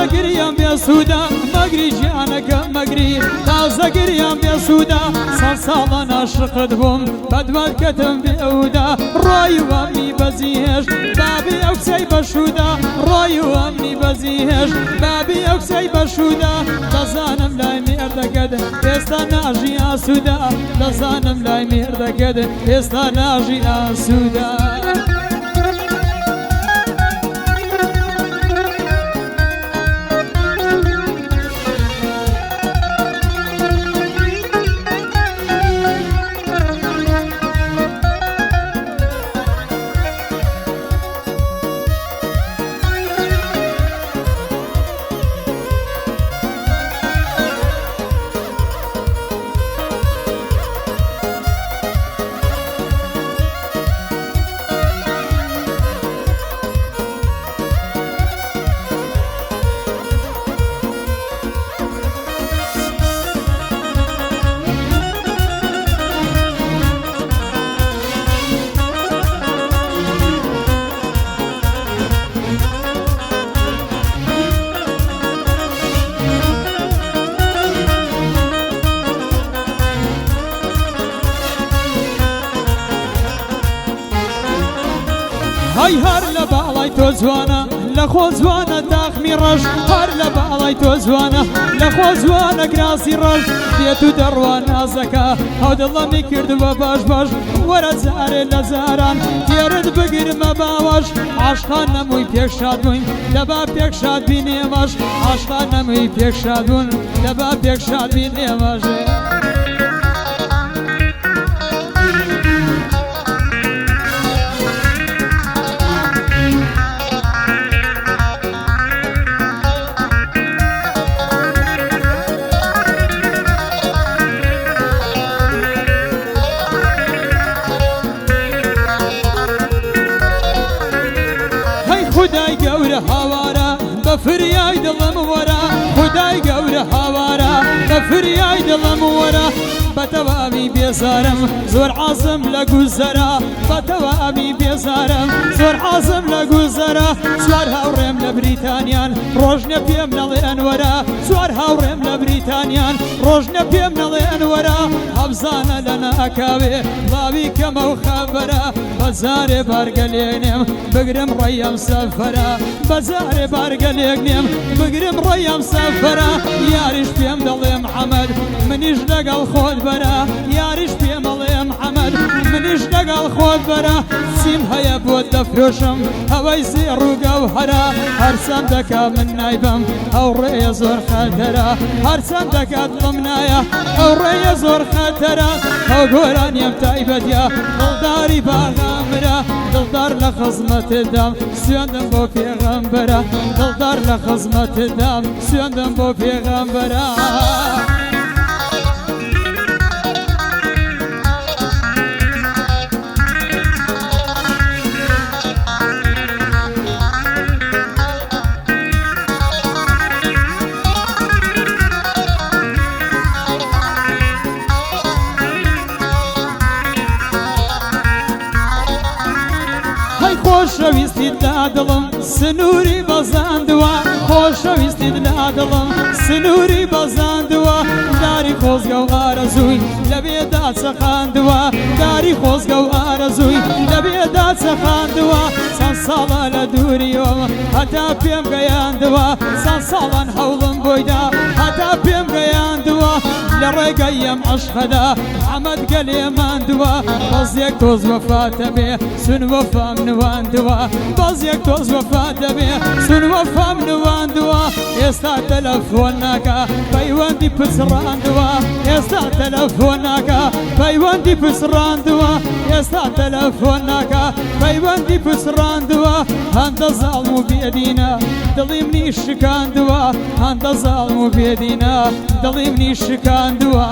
تازە گریان بێ سوودا مەگری ژیانەکە مەگری تازە گریان بێ سوودا سەد ساڵە ناشقت بووم بەدوات کەتم بێ ئەودا ڕۆی وەمی بەزیهێش بابی ئەو کچەی بەشودا ڕۆی وەمی بەزیهێش بابی ئەو کچەی بەشودا دەزانم لای مێردەکەت ئێستا ناژی ئاسوودا دەزانم لای مێردەکەت ئێستا ناژی ئاسوودا هەی هەر لە باڵای تۆ جوانە لە خۆ جوانە داخمی ڕەش هەر لە باڵای تۆ جوانە لە خۆ جوانە گراسی ڕەش دێت و دەڕوان نازەکە هەو دڵەمی کردووە باش باش وەرە جارێ لە جاران تێرت بگرمە باوەش عاشقان نەمووی پێکشاد بووین دەبا پێکشاد بینێمەش عاشقان نەمووی پێکشاد بوون دەبا پێکشاد بینێمەش خدای گەورە هاوارە بە فریای دڵم وەرە خدای گەورە هاوارە بە فریای دڵم وەرە بە تەواوی بێزارم زۆر حەزم لە گوزەرە بە تەواوی بێزارم زۆر حەزم لە گوزەرە چوار هاوڕێم لە بریتانیان ڕۆژنە پێم نەڵێن وەرە چوار هاوڕێم لە بریتانیان ڕۆژنە پێم نەڵێن وەرە هەبزانە لە ناکاوێ باوی کەمە و خەبەرە بەزارێ بارگەلێنێم بگرم ڕێیەم سەفەرە بەزارێ بارگەلێنێم بگرم ڕێیەم سەفەرە یاریش پێم دەڵێ محەمەد منیش لەگەڵ خۆت بەرە یاریش پێم ئەڵێ محەمەد منیش لەگەڵ خۆت بەرە چیم هەیە بۆت دەفرۆشم هەوای زێڕ و گەوهەرە هەرچەند دەکا من نایبم ئەو ڕێیە زۆر خەتەرە هەرچەند دەکات دڵم نایە ئەو ڕێیە زۆر خەتەرە ئەو گۆرانیم تایبەتە دڵداری باغامرە دڵدار لە خزمەتدام سوێندم بۆ پێغەمبەرە دڵدار لە خزمەتدام سوێندم بۆ پێغەمبەرە خۆشەویستیت لا دڵم سنووری بەزاندووە خۆشەویستیت لا دڵم سنووری بەزاندووە داری خۆزگە و ئارەزووی لەبێدا چەقاندووە داری خۆزگە و ئارەزووی لەبێدا چەقاندووە چەند ساڵە لە دووریەوە هەتا پێم گەیاندوە چەند ساڵان هەوڵم بۆیدا هەتا پێم گەیاندوە لە ڕێگەیم عەشقەدا ئەمەد گەلێ ماندووە بەزیەک تۆز وەفاتە بێ سون وەفام نواندووە بەزیەک تۆز وەفاتە بێ سون وەفام نواندووە ئێستا تەلەفۆن ناکە پەیوەندی پچڕاندووە ئێستا تەلەفۆن ناکە پەیوەندی پچڕاندووە ئێستا تەلەفۆن ناکە پەیوەندی پچڕاندووە هەندە زاڵم و بێدینە دڵی منی شکاندووە هەندە زاڵم و بێدینە دڵی منی شکاندووە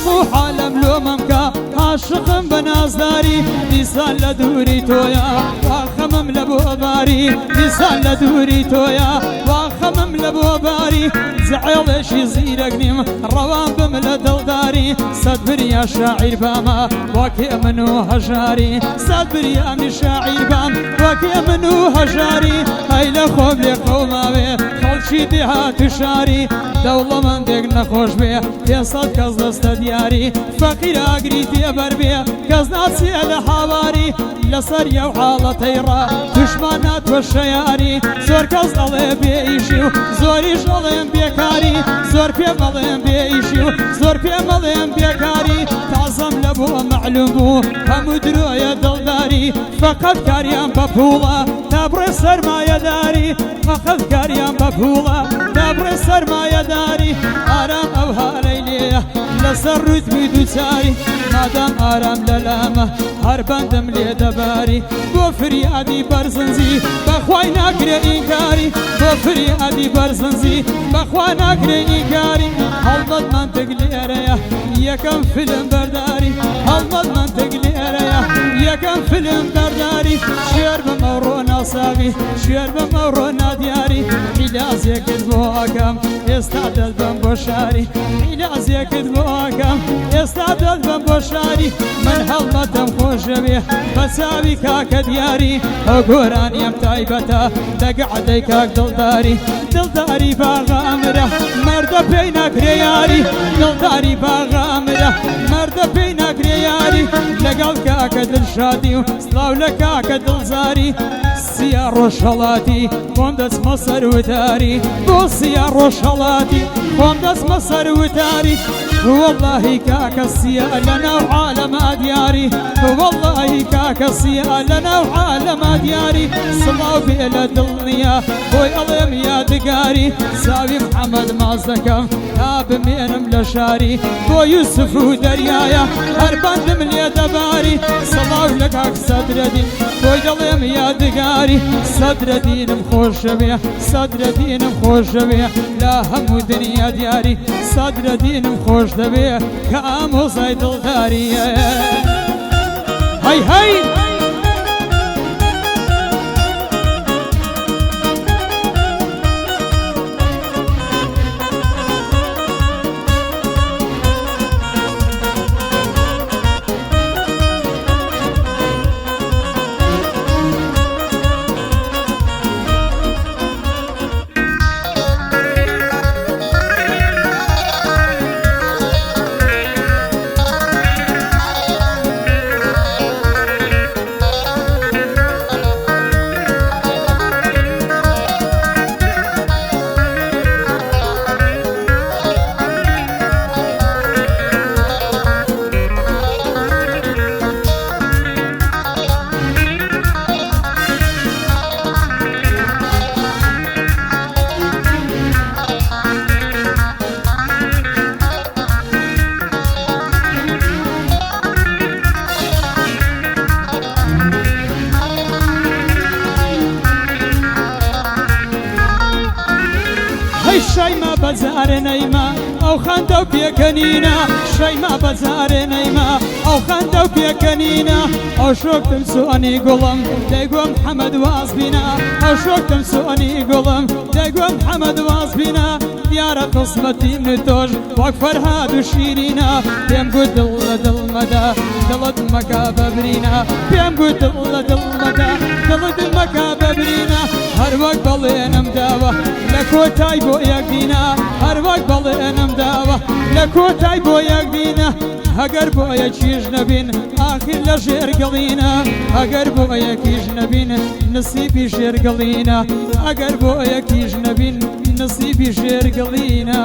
هەموو حالم لۆ مەمکە عاشقم بە نازداری دیسان لە دووری تۆیە واخەمم لە بۆ باری دیسان لە دووری تۆیە واخەمم لە بۆ باری زعێڵێکی زیرەک نیم ڕەوان بم لە دڵداری سەد بریا شاعیر بامە وەکێ من و هەژاری سەد بریامی شاعیر بام وەکێ من و هەژاری هەی لە خۆم لێ قەوماوێ خەڵکی دێهات و شاری دەوڵەمەندێک نەخۆش بێ پێسەد کەس دەستە دیاری فەقیر ئاگری تێبەر بێ کەس ناچێ لە هاواری لەسەر یەو حاڵەتەی ڕا دوشمان ناتوە شەیاری زۆر کەس ئەڵێ بێئیشی و زۆریش ئەڵێم بێکاری زۆر پێم ئەڵێم بێئیشی و زۆر پێم ئەڵێم بێکاری تازەم لە بۆ مەعلوم بوو هەموو درۆیە دڵداری فەقەت کاریان بە پووڵە تا بڕێ سەرمایەداری فەقەت کاریان بە پووڵە تا بڕێ سەرمایەداری ئارام ئەو هەڵەی لێیە لەسەر ڕوتمی دووچاری مادام ئارام لەلامە هەر بەندم لێ دەباری بۆ فریادی بەرزنجی بەخوای ناکرێ ئینکاری بۆ فریادی بەرزنجی بەخوا ناکرێ ئینکاری هەڵمەت منتگ لێرەیە یەکەم فیلم بەرداری هەڵمەت منتگ لێرەیە یەکەم فیلم بەرداری شێر بمە ڕۆ ناساوی شێر بمە ڕۆ نادیاری عیلازێکت بۆ ئەکەم ئێستا دەست بەم بۆ شاری عیلازێکت بۆ ئەکەم ئێستا دەست بەم بۆ شاری من هەڵمەتم خۆشەوێ بە چاوی کاکە دیاری ئەو گۆرانیم تایبەتە دەگەعدەی کاک دڵداری دڵداری باغامرە مەردە پێی ناکرێ یاری دڵداری باغامرە مەردە پێی ناکرێ یاری لەگەڵ کاکە دڵشادی و سڵاو لە کاکە دڵزاری سیا ڕۆژهەڵاتی خۆم دەچمە سەر وتاری بۆ سیا ڕۆژهەڵاتی خۆم دەچمە سەر وتاری والله کاکە سیا لەناو عالەما دیاری والله کاکە سیا لەناو عالەما دیاری سڵاو بێ لە دڵنیە بۆی ئەڵێم یادگاری ساوی محەممەد ماز دەکەم تا بمێنم لە شاری بۆ یوسف و دەریایە هەر بەندم لێ دەباری سڵاو لە کاک سەدرەدین بۆی دەڵێم یادگاری سەدرەدینم خۆشەوێ سەدرەدینم خۆشەوێ لە هەموو دنیا دیاری سەدرەدینم خۆش دەبێ کە ئامۆزای دڵداریە هەی هەی شەیما بەجارێ نەیما ئەو خەندە و پێکەنینە شەیما بەجارێ نەیما ئەو خەندە و پێکەنینە ئەو شۆکتم سوئەنی گوڵم دەیگوم محەممەد واز بینە ئەو شۆکتم سوئەنی گوڵم دەیگوم محەممەد واز بینە دیارە قسمەتی من تۆش وەک فەرهاد و شیرینە پێم گوت دڵ لە دڵمەدا دڵت مەکە بەبرینە پێم گوت دڵ لە دڵمەدا دڵت مەکە بەبرینە هەر وەک بەڵێنم داوە لە کۆتای بۆ یەکدینە هەر وەک بەڵێنم داوە لە کۆتای بۆ یەکدینە ئەگەر بۆ یەکیش نەبین ئاخر لە ژێرگەڵینە ئەگەر بۆ یەکیش نەبین نسیبی ژێرگەڵینە ئەگەر بۆ یەکیش نەبین نسیبی ژێرگەڵینە